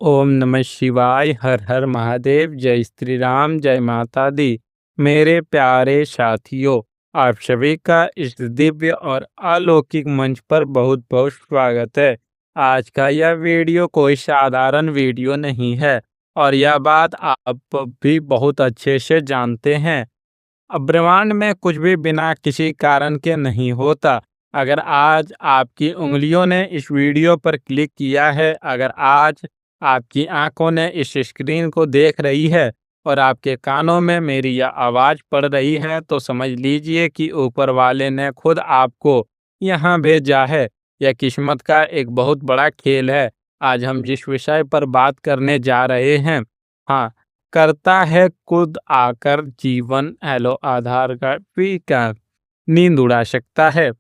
ओम नमः शिवाय। हर हर महादेव। जय श्री राम, जय माता दी। मेरे प्यारे साथियों, आप सभी का इस दिव्य और अलौकिक मंच पर बहुत बहुत स्वागत है। आज का यह वीडियो कोई साधारण वीडियो नहीं है और यह बात आप भी बहुत अच्छे से जानते हैं। ब्रह्मांड में कुछ भी बिना किसी कारण के नहीं होता। अगर आज आपकी उंगलियों ने इस वीडियो पर क्लिक किया है, अगर आज आपकी आंखों ने इस स्क्रीन को देख रही है और आपके कानों में मेरी यह आवाज़ पड़ रही है, तो समझ लीजिए कि ऊपर वाले ने खुद आपको यहाँ भेजा है। यह किस्मत का एक बहुत बड़ा खेल है। आज हम जिस विषय पर बात करने जा रहे हैं, हाँ, करता है खुद आकर जीवन। हेलो आधार कार्ड भी क्या नींद उड़ा सकता है।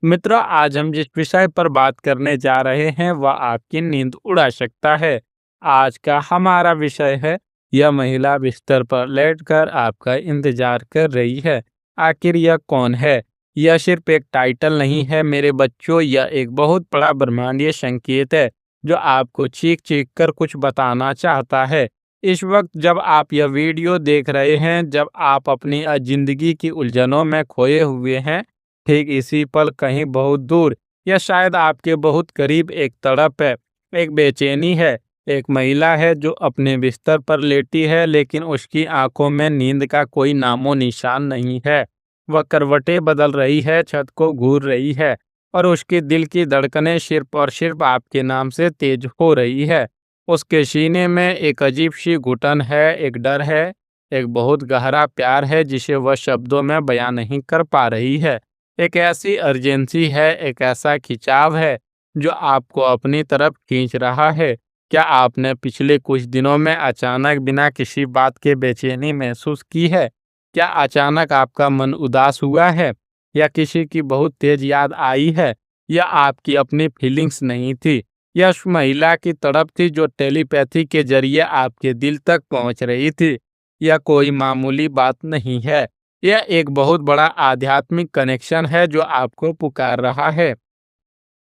मित्रों, आज हम जिस विषय पर बात करने जा रहे हैं वह आपकी नींद उड़ा सकता है। आज का हमारा विषय है, यह महिला बिस्तर पर लेटकर आपका इंतजार कर रही है। आखिर यह कौन है? यह सिर्फ एक टाइटल नहीं है मेरे बच्चों, यह एक बहुत बड़ा ब्रह्मांडीय संकेत है जो आपको चीख चीख कर कुछ बताना चाहता है। इस वक्त जब आप यह वीडियो देख रहे हैं, जब आप अपनी जिंदगी की उलझनों में खोए हुए हैं, ठीक इसी पल कहीं बहुत दूर या शायद आपके बहुत करीब एक तड़प है, एक बेचैनी है। एक महिला है जो अपने बिस्तर पर लेटी है, लेकिन उसकी आंखों में नींद का कोई नामो निशान नहीं है। वह करवटें बदल रही है, छत को घूर रही है और उसके दिल की धड़कनें सिर्फ और सिर्फ आपके नाम से तेज हो रही है। उसके सीने में एक अजीब सी घुटन है, एक डर है, एक बहुत गहरा प्यार है जिसे वह शब्दों में बयां नहीं कर पा रही है। एक ऐसी अर्जेंसी है, एक ऐसा खिंचाव है जो आपको अपनी तरफ खींच रहा है। क्या आपने पिछले कुछ दिनों में अचानक बिना किसी बात के बेचैनी महसूस की है? क्या अचानक आपका मन उदास हुआ है, या किसी की बहुत तेज याद आई है, या आपकी अपनी फीलिंग्स नहीं थी? यह उस महिला की तड़प थी जो टेलीपैथी के जरिए आपके दिल तक पहुंच रही थी। यह कोई मामूली बात नहीं है, यह एक बहुत बड़ा आध्यात्मिक कनेक्शन है जो आपको पुकार रहा है।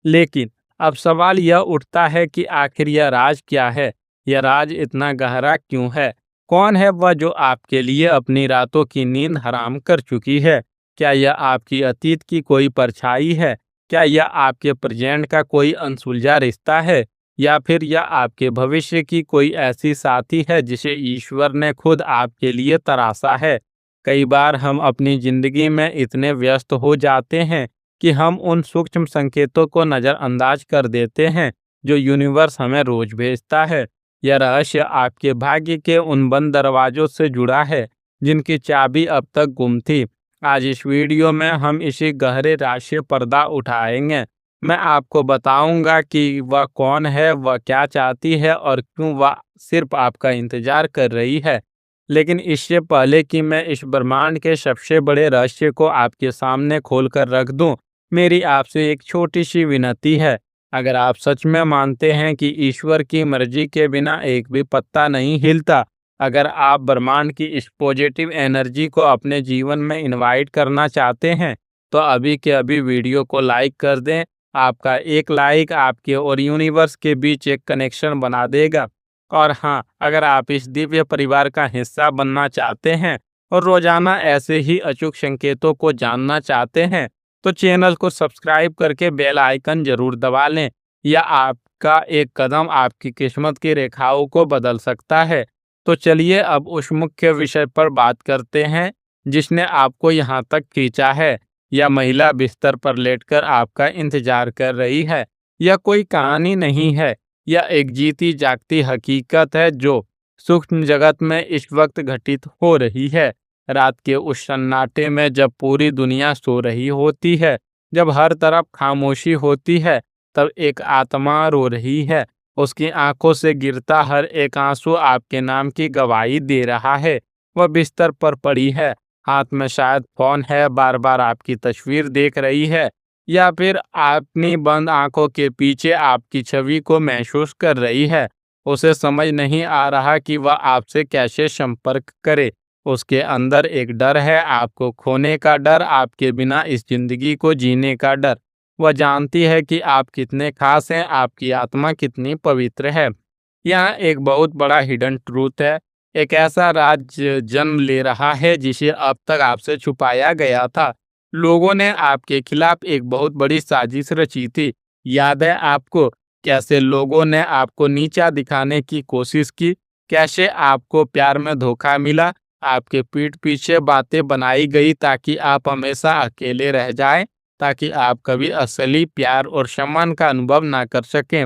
लेकिन अब सवाल यह उठता है कि आखिर यह राज क्या है? यह राज इतना गहरा क्यों है? कौन है वह जो आपके लिए अपनी रातों की नींद हराम कर चुकी है? क्या यह आपकी अतीत की कोई परछाई है? क्या यह आपके प्रेजेंट का कोई अनसुलझा रिश्ता है? या फिर यह आपके भविष्य की कोई ऐसी साथी है जिसे ईश्वर ने खुद आपके लिए तराशा है? कई बार हम अपनी जिंदगी में इतने व्यस्त हो जाते हैं कि हम उन सूक्ष्म संकेतों को नज़रअंदाज कर देते हैं जो यूनिवर्स हमें रोज भेजता है। यह रहस्य आपके भाग्य के उन बंद दरवाजों से जुड़ा है जिनकी चाबी अब तक गुम थी। आज इस वीडियो में हम इसी गहरे रहस्य पर्दा उठाएंगे। मैं आपको बताऊंगा कि वह कौन है, वह क्या चाहती है और क्यों वह सिर्फ आपका इंतजार कर रही है। लेकिन इससे पहले कि मैं इस ब्रह्मांड के सबसे बड़े रहस्य को आपके सामने खोल कर रख दूं, मेरी आपसे एक छोटी सी विनती है। अगर आप सच में मानते हैं कि ईश्वर की मर्जी के बिना एक भी पत्ता नहीं हिलता, अगर आप ब्रह्मांड की इस पॉजिटिव एनर्जी को अपने जीवन में इनवाइट करना चाहते हैं, तो अभी के अभी वीडियो को लाइक कर दें। आपका एक लाइक आपके और यूनिवर्स के बीच एक कनेक्शन बना देगा। और हाँ, अगर आप इस दिव्य परिवार का हिस्सा बनना चाहते हैं और रोजाना ऐसे ही अचूक संकेतों को जानना चाहते हैं, तो चैनल को सब्सक्राइब करके बेल आइकन जरूर दबा लें। या आपका एक कदम आपकी किस्मत की रेखाओं को बदल सकता है। तो चलिए अब उस मुख्य विषय पर बात करते हैं जिसने आपको यहाँ तक खींचा है। यह महिला बिस्तर पर लेटकर आपका इंतजार कर रही है। यह कोई कहानी नहीं है, यह एक जीती जागती हकीकत है जो सूक्ष्म जगत में इस वक्त घटित हो रही है। रात के उस सन्नाटे में जब पूरी दुनिया सो रही होती है, जब हर तरफ खामोशी होती है, तब एक आत्मा रो रही है। उसकी आंखों से गिरता हर एक आंसू आपके नाम की गवाही दे रहा है। वह बिस्तर पर पड़ी है, हाथ में शायद फोन है, बार बार आपकी तस्वीर देख रही है, या फिर अपनी बंद आंखों के पीछे आपकी छवि को महसूस कर रही है। उसे समझ नहीं आ रहा कि वह आपसे कैसे संपर्क करे। उसके अंदर एक डर है, आपको खोने का डर, आपके बिना इस जिंदगी को जीने का डर। वह जानती है कि आप कितने खास हैं, आपकी आत्मा कितनी पवित्र है। यहाँ एक बहुत बड़ा हिडन ट्रूथ है। एक ऐसा राज जन्म ले रहा है जिसे अब तक आपसे छुपाया गया था। लोगों ने आपके खिलाफ एक बहुत बड़ी साजिश रची थी। याद है आपको कैसे लोगों ने आपको नीचा दिखाने की कोशिश की, कैसे आपको प्यार में धोखा मिला, आपके पीठ पीछे बातें बनाई गई ताकि आप हमेशा अकेले रह जाएं, ताकि आप कभी असली प्यार और सम्मान का अनुभव ना कर सकें।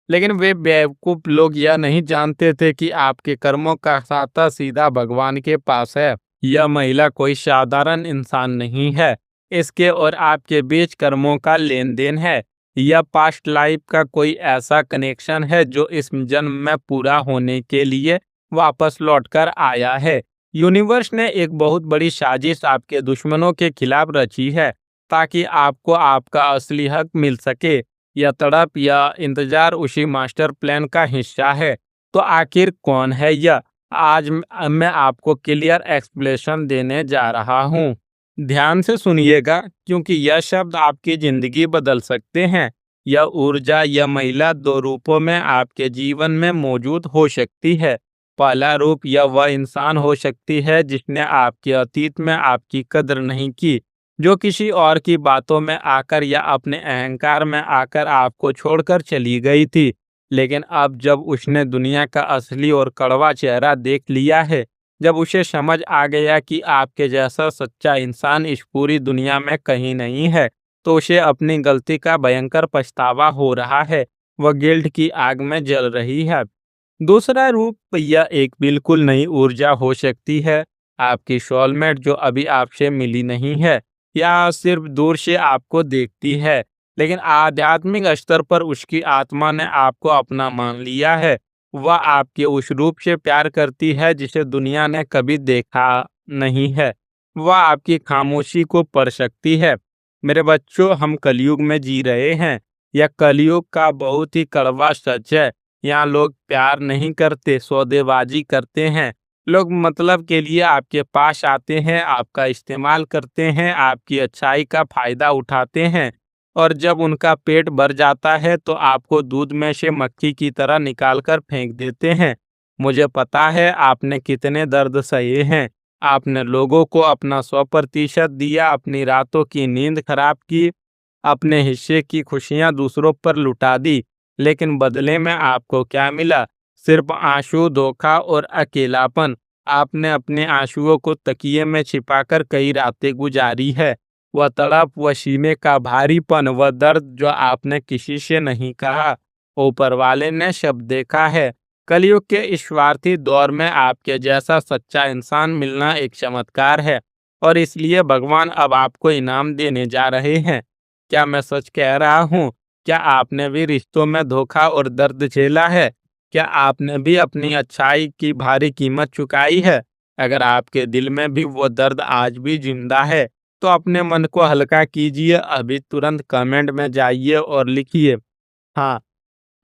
लेकिन वे बेवकूफ लोग यह नहीं जानते थे कि आपके कर्मों का खाता सीधा भगवान के पास है। यह महिला कोई साधारण इंसान नहीं है। इसके और आपके बीच कर्मों का लेन देन है। यह पास्ट लाइफ का कोई ऐसा कनेक्शन है जो इस जन्म में पूरा होने के लिए वापस लौटकर आया है। यूनिवर्स ने एक बहुत बड़ी साजिश आपके दुश्मनों के खिलाफ रची है ताकि आपको आपका असली हक मिल सके। यह तड़प या इंतजार उसी मास्टर प्लान का हिस्सा है। तो आखिर कौन है यह? आज मैं आपको क्लियर एक्सप्लेनेशन देने जा रहा हूँ। ध्यान से सुनिएगा क्योंकि यह शब्द आपकी जिंदगी बदल सकते हैं। यह ऊर्जा, यह महिला दो रूपों में आपके जीवन में मौजूद हो सकती है। पहला रूप यह वह इंसान हो सकती है जिसने आपके अतीत में आपकी कद्र नहीं की, जो किसी और की बातों में आकर या अपने अहंकार में आकर आपको छोड़कर चली गई थी। लेकिन अब जब उसने दुनिया का असली और कड़वा चेहरा देख लिया है, जब उसे समझ आ गया कि आपके जैसा सच्चा इंसान इस पूरी दुनिया में कहीं नहीं है, तो उसे अपनी गलती का भयंकर पछतावा हो रहा है। वह गिल्ट की आग में जल रही है। दूसरा रूप यह एक बिल्कुल नई ऊर्जा हो सकती है, आपकी सोलमेट जो अभी आपसे मिली नहीं है या सिर्फ दूर से आपको देखती है, लेकिन आध्यात्मिक स्तर पर उसकी आत्मा ने आपको अपना मान लिया है। वह आपके उस रूप से प्यार करती है जिसे दुनिया ने कभी देखा नहीं है। वह आपकी खामोशी को पढ़ सकती है। मेरे बच्चों, हम कलयुग में जी रहे हैं। यह कलयुग का बहुत ही कड़वा सच है। यहाँ लोग प्यार नहीं करते, सौदेबाजी करते हैं। लोग मतलब के लिए आपके पास आते हैं, आपका इस्तेमाल करते हैं, आपकी अच्छाई का फायदा उठाते हैं, और जब उनका पेट भर जाता है तो आपको दूध में से मक्खी की तरह निकाल कर फेंक देते हैं। मुझे पता है आपने कितने दर्द सहे हैं। आपने लोगों को अपना 100% दिया, अपनी रातों की नींद खराब की, अपने हिस्से की खुशियां दूसरों पर लुटा दी, लेकिन बदले में आपको क्या मिला? सिर्फ आंसू, धोखा और अकेलापन। आपने अपने आंसुओं को तकिए में छिपाकर कई रातें गुजारी है। वह तड़प, वह सीने का भारीपन, वह दर्द जो आपने किसी से नहीं कहा, ऊपर वाले ने सब देखा है। कलयुग के इस स्वार्थी दौर में आपके जैसा सच्चा इंसान मिलना एक चमत्कार है, और इसलिए भगवान अब आपको इनाम देने जा रहे हैं। क्या मैं सच कह रहा हूँ? क्या आपने भी रिश्तों में धोखा और दर्द झेला है? क्या आपने भी अपनी अच्छाई की भारी कीमत चुकाई है? अगर आपके दिल में भी वो दर्द आज भी जिंदा है, तो अपने मन को हल्का कीजिए। अभी तुरंत कमेंट में जाइए और लिखिए, हाँ,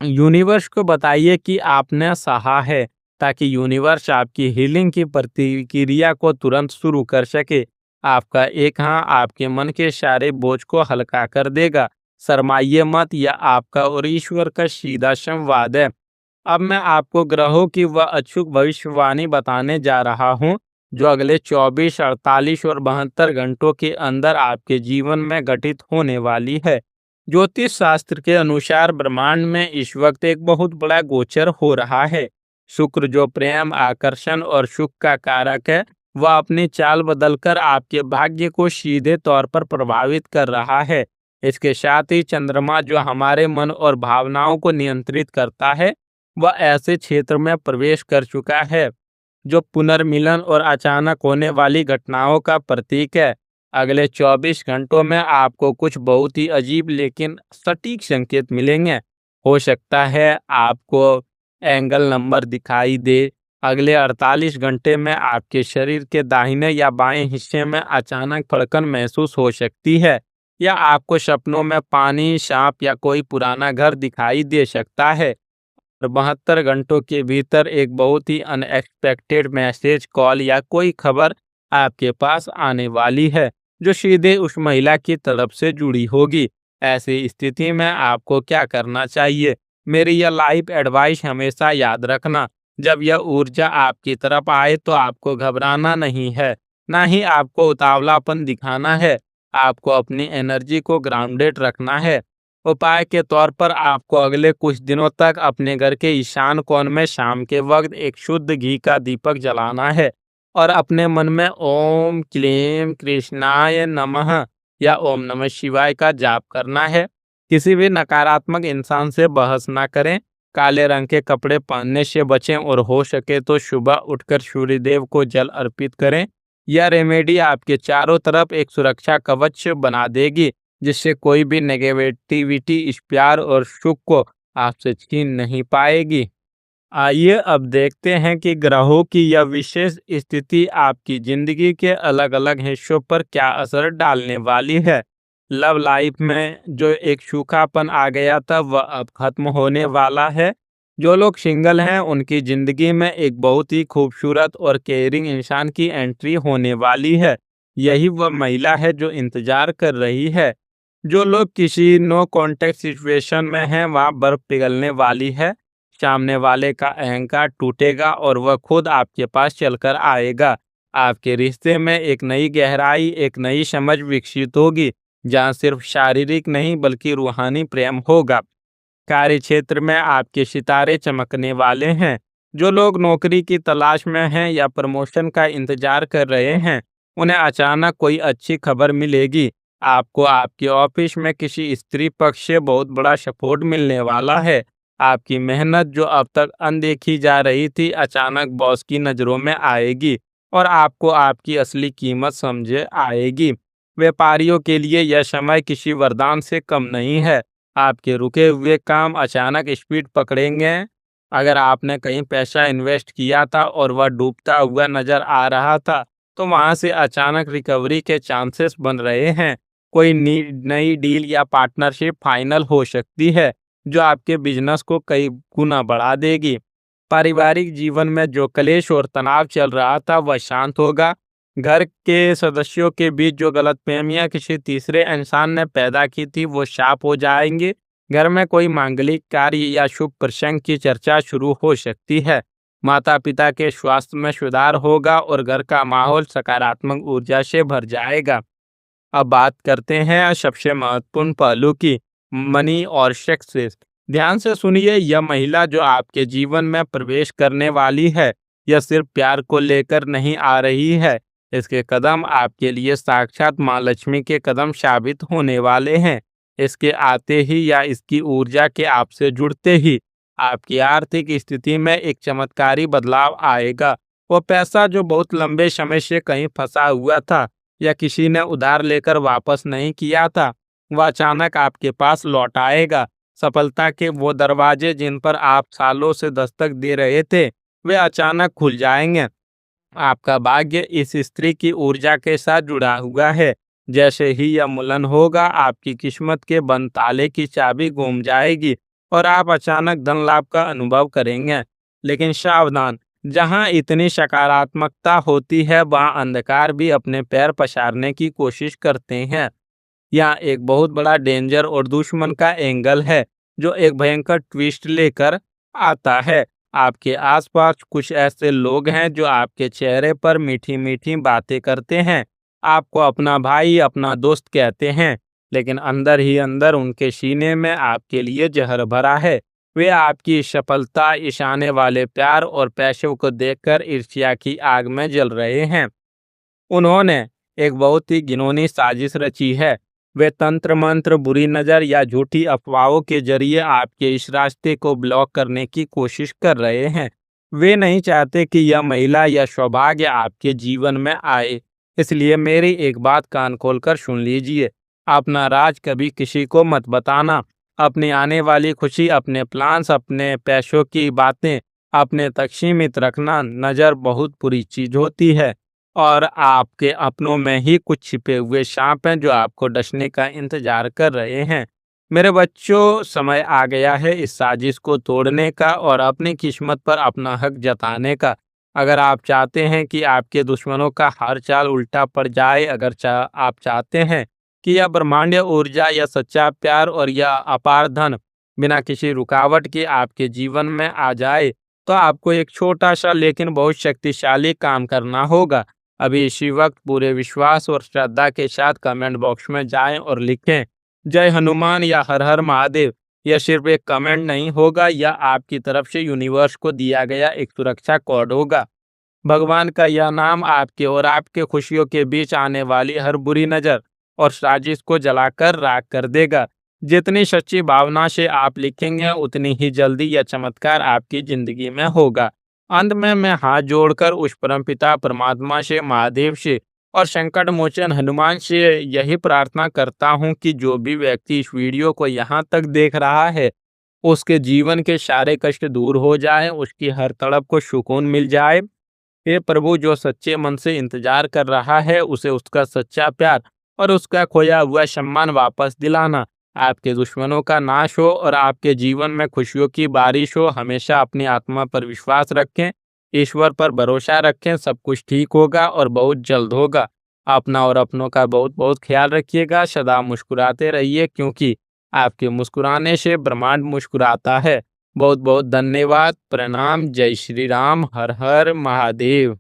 यूनिवर्स को बताइए कि आपने सहा है, ताकि यूनिवर्स आपकी हीलिंग की प्रतिक्रिया को तुरंत शुरू कर सके। आपका एक हाँ आपके मन के सारे बोझ को हल्का कर देगा। शर्माइए मत, यह आपका और ईश्वर का सीधा संवाद है। अब मैं आपको ग्रहों की वह अचूक भविष्यवाणी बताने जा रहा हूँ जो अगले 24, 48 और 72 घंटों के अंदर आपके जीवन में घटित होने वाली है। ज्योतिष शास्त्र के अनुसार ब्रह्मांड में इस वक्त एक बहुत बड़ा गोचर हो रहा है। शुक्र जो प्रेम, आकर्षण और सुख का कारक है, वह अपनी चाल बदलकर आपके भाग्य को सीधे तौर पर प्रभावित कर रहा है। इसके साथ ही चंद्रमा जो हमारे मन और भावनाओं को नियंत्रित करता है, वह ऐसे क्षेत्र में प्रवेश कर चुका है जो पुनर्मिलन और अचानक होने वाली घटनाओं का प्रतीक है। अगले 24 घंटों में आपको कुछ बहुत ही अजीब लेकिन सटीक संकेत मिलेंगे। हो सकता है आपको एंगल नंबर दिखाई दे। अगले 48 घंटे में आपके शरीर के दाहिने या बाएं हिस्से में अचानक धड़कन महसूस हो सकती है, या आपको सपनों में पानी, सांप या कोई पुराना घर दिखाई दे सकता है। और 72 घंटों के भीतर एक बहुत ही अनएक्सपेक्टेड मैसेज, कॉल या कोई खबर आपके पास आने वाली है जो सीधे उस महिला की तरफ से जुड़ी होगी। ऐसी स्थिति में आपको क्या करना चाहिए? मेरी यह लाइफ एडवाइस हमेशा याद रखना, जब यह ऊर्जा आपकी तरफ आए तो आपको घबराना नहीं है, ना ही आपको उतावलापन दिखाना है। आपको अपनी एनर्जी को ग्राउंडेड रखना है। उपाय के तौर पर आपको अगले कुछ दिनों तक अपने घर के ईशान कोण में शाम के वक्त एक शुद्ध घी का दीपक जलाना है और अपने मन में ओम क्लीम कृष्णाय नमः या ओम नमः शिवाय का जाप करना है। किसी भी नकारात्मक इंसान से बहस ना करें। काले रंग के कपड़े पहनने से बचें और हो सके तो सुबह उठकर सूर्यदेव को जल अर्पित करें। यह रेमेडी आपके चारों तरफ एक सुरक्षा कवच बना देगी, जिससे कोई भी नेगेटिविटी इस प्यार और सुख को आपसे छीन नहीं पाएगी। आइए अब देखते हैं कि ग्रहों की यह विशेष स्थिति आपकी जिंदगी के अलग-अलग हिस्सों पर क्या असर डालने वाली है। लव लाइफ में जो एक सूखापन आ गया था वह अब खत्म होने वाला है। जो लोग सिंगल हैं उनकी जिंदगी में एक बहुत ही खूबसूरत और केयरिंग इंसान की एंट्री होने वाली है। यही वह महिला है जो इंतजार कर रही है। जो लोग किसी नो कॉन्टेक्ट सिचुएशन में हैं वहाँ बर्फ पिघलने वाली है। सामने वाले का अहंकार टूटेगा और वह खुद आपके पास चलकर आएगा। आपके रिश्ते में एक नई गहराई, एक नई समझ विकसित होगी, जहाँ सिर्फ शारीरिक नहीं बल्कि रूहानी प्रेम होगा। कार्य क्षेत्र में आपके सितारे चमकने वाले हैं। जो लोग नौकरी की तलाश में हैं या प्रमोशन का इंतजार कर रहे हैं, उन्हें अचानक कोई अच्छी खबर मिलेगी। आपको आपके ऑफिस में किसी स्त्री पक्ष से बहुत बड़ा सपोर्ट मिलने वाला है। आपकी मेहनत जो अब तक अनदेखी जा रही थी, अचानक बॉस की नज़रों में आएगी और आपको आपकी असली कीमत समझ आएगी। व्यापारियों के लिए यह समय किसी वरदान से कम नहीं है। आपके रुके हुए काम अचानक स्पीड पकड़ेंगे। अगर आपने कहीं पैसा इन्वेस्ट किया था और वह डूबता हुआ नजर आ रहा था, तो वहां से अचानक रिकवरी के चांसेस बन रहे हैं। कोई नई डील या पार्टनरशिप फाइनल हो सकती है, जो आपके बिजनेस को कई गुना बढ़ा देगी। पारिवारिक जीवन में जो क्लेश और तनाव चल रहा था वह शांत होगा। घर के सदस्यों के बीच जो गलतफहमियां किसी तीसरे इंसान ने पैदा की थी वो साफ हो जाएंगी। घर में कोई मांगलिक कार्य या शुभ प्रसंग की चर्चा शुरू हो सकती है। माता पिता के स्वास्थ्य में सुधार होगा और घर का माहौल सकारात्मक ऊर्जा से भर जाएगा। अब बात करते हैं सबसे महत्वपूर्ण पहलू की, मनी और सक्सेस। ध्यान से सुनिए, यह महिला जो आपके जीवन में प्रवेश करने वाली है, यह सिर्फ प्यार को लेकर नहीं आ रही है। इसके कदम आपके लिए साक्षात माँ लक्ष्मी के कदम साबित होने वाले हैं। इसके आते ही या इसकी ऊर्जा के आपसे जुड़ते ही आपकी आर्थिक स्थिति में एक चमत्कारी बदलाव आएगा। वो पैसा जो बहुत लंबे समय से कहीं फंसा हुआ था या किसी ने उधार लेकर वापस नहीं किया था, वह अचानक आपके पास लौट आएगा। सफलता के वो दरवाजे जिन पर आप सालों से दस्तक दे रहे थे, वे अचानक खुल जाएंगे। आपका भाग्य इस स्त्री की ऊर्जा के साथ जुड़ा हुआ है। जैसे ही यह मिलन होगा, आपकी किस्मत के बंद ताले की चाबी घूम जाएगी और आप अचानक धन लाभ का अनुभव करेंगे। लेकिन सावधान, जहां इतनी सकारात्मकता होती है वहां अंधकार भी अपने पैर पसारने की कोशिश करते हैं। यहाँ एक बहुत बड़ा डेंजर और दुश्मन का एंगल है, जो एक भयंकर ट्विस्ट लेकर आता है। आपके आसपास कुछ ऐसे लोग हैं जो आपके चेहरे पर मीठी मीठी बातें करते हैं, आपको अपना भाई, अपना दोस्त कहते हैं, लेकिन अंदर ही अंदर उनके सीने में आपके लिए जहर भरा है। वे आपकी सफलता, इशाने वाले प्यार और पैसों को देखकर ईर्ष्या की आग में जल रहे हैं। उन्होंने एक बहुत ही घिनौनी साजिश रची है। वे तंत्र मंत्र, बुरी नज़र या झूठी अफवाहों के जरिए आपके इस रास्ते को ब्लॉक करने की कोशिश कर रहे हैं। वे नहीं चाहते कि यह महिला या सौभाग्य आपके जीवन में आए। इसलिए मेरी एक बात कान खोलकर सुन लीजिए। अपना राज कभी किसी को मत बताना। अपनी आने वाली खुशी, अपने प्लान्स, अपने पैसों की बातें अपने तक सीमित रखना। नज़र बहुत बुरी चीज होती है और आपके अपनों में ही कुछ छिपे हुए सांप हैं जो आपको डसने का इंतजार कर रहे हैं। मेरे बच्चों, समय आ गया है इस साजिश को तोड़ने का और अपनी किस्मत पर अपना हक जताने का। अगर आप चाहते हैं कि आपके दुश्मनों का हर चाल उल्टा पड़ जाए, अगर आप चाहते हैं कि यह ब्रह्मांडीय ऊर्जा, या सच्चा प्यार और यह अपार धन बिना किसी रुकावट के आपके जीवन में आ जाए, तो आपको एक छोटा-सा लेकिन बहुत शक्तिशाली काम करना होगा। अभी इसी वक्त पूरे विश्वास और श्रद्धा के साथ कमेंट बॉक्स में जाएँ और लिखें, जय हनुमान या हर हर महादेव। यह सिर्फ एक कमेंट नहीं होगा, यह आपकी तरफ से यूनिवर्स को दिया गया एक सुरक्षा कोड होगा। भगवान का यह नाम आपके और आपके खुशियों के बीच आने वाली हर बुरी नज़र और साजिश को जलाकर राख कर देगा। जितनी सच्ची भावना से आप लिखेंगे, उतनी ही जल्दी यह चमत्कार आपकी ज़िंदगी में होगा। अंत में मैं हाथ जोड़कर उस परमपिता परमात्मा से, महादेव से और संकट मोचन हनुमान से यही प्रार्थना करता हूँ कि जो भी व्यक्ति इस वीडियो को यहाँ तक देख रहा है, उसके जीवन के सारे कष्ट दूर हो जाए, उसकी हर तड़प को सुकून मिल जाए। हे प्रभु, जो सच्चे मन से इंतजार कर रहा है, उसे उसका सच्चा प्यार और उसका खोया हुआ सम्मान वापस दिलाना। आपके दुश्मनों का नाश हो और आपके जीवन में खुशियों की बारिश हो। हमेशा अपनी आत्मा पर विश्वास रखें, ईश्वर पर भरोसा रखें, सब कुछ ठीक होगा और बहुत जल्द होगा। अपना और अपनों का बहुत बहुत ख्याल रखिएगा। सदा मुस्कुराते रहिए, क्योंकि आपके मुस्कुराने से ब्रह्मांड मुस्कुराता है। बहुत बहुत धन्यवाद। प्रणाम। जय श्री राम। हर हर महादेव।